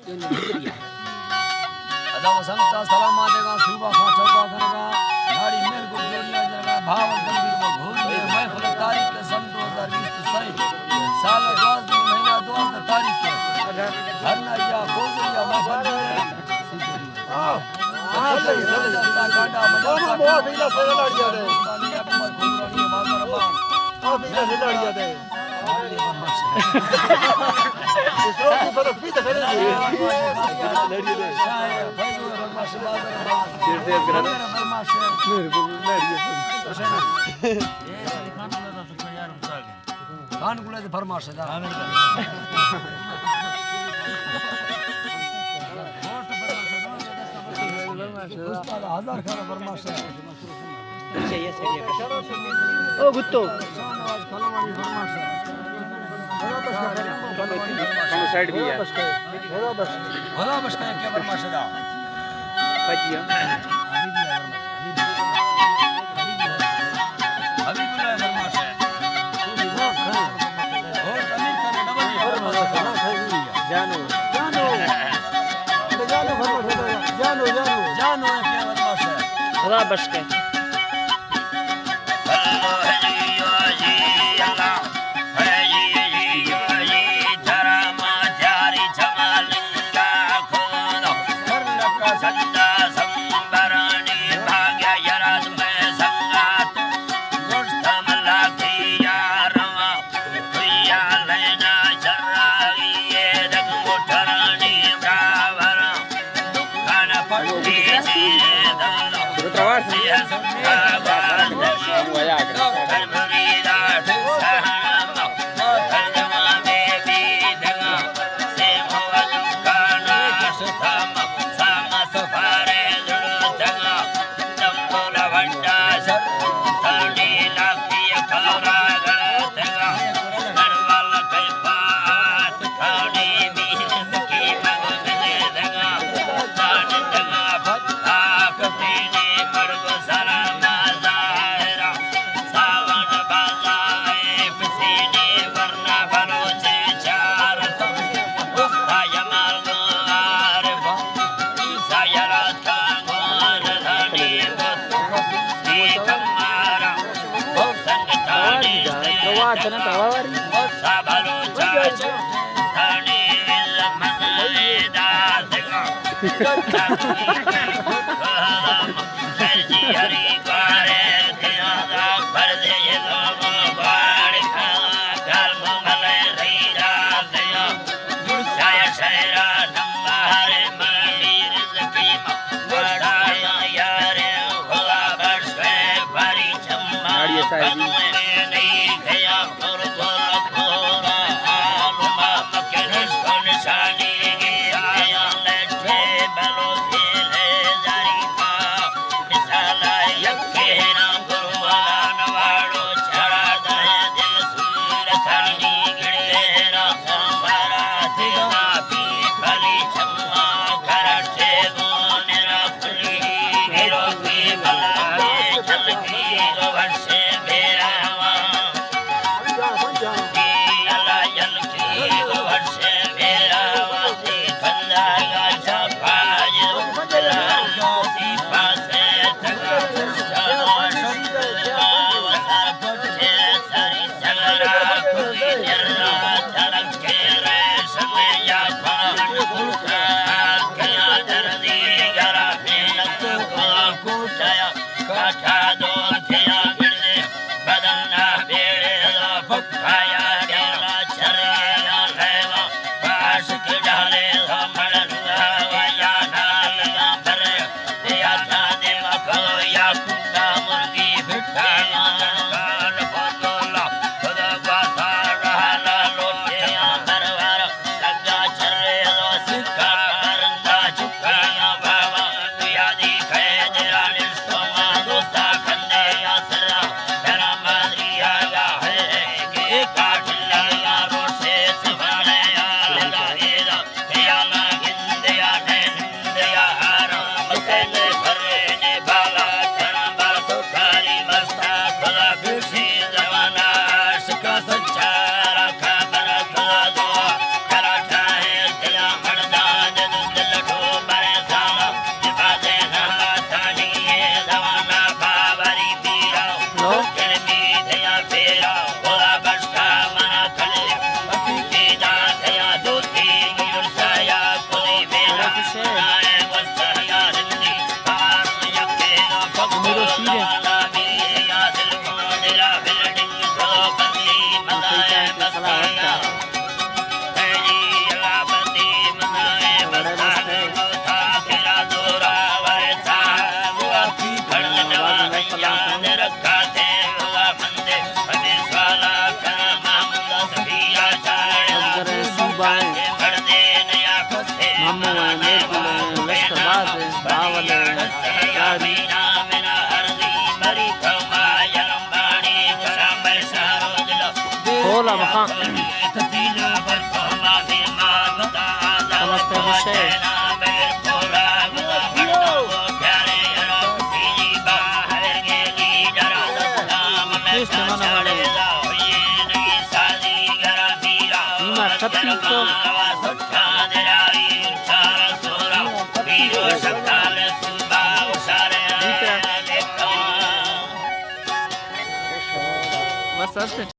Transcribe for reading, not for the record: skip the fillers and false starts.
अदा संगता सलामा देगा सुबह खा चौका करेगा गाड़ी मेल को जोड़िया जाएगा भावल गंभीर में घूम ले महफिल तारीख के सन 2020 सही साल 10 महीना 2 तारीख के हरना या गोजरिया महफिल हां गाड़ा मजा बहुत इला से लड़िया दे अकबर गुजरानी बाजार बा आप इला से लड़िया दे इसरो की तरफ भी खड़े हैं लड़िए दे फैजो रमाश बाजार बा शेर से ग्रहण रमाश मेरे को लड़िए ये खान को तो यार उठा गए खान को ले फरमाश है उस्ताद हजार खाना फरमाश है चाहिए ओ गुत्तो शाहनवाज कलवाड़ी फरमाश है दोनों साइड भी है होदा बस का क्या फरमाश है फजिया अभी बोला फरमाश है और अमीर खान डबल फरमाश है जानो जानो क्या फरमाश है होदा बस का से मेरो सीरे होला मकान नमस्ते हुसैन बस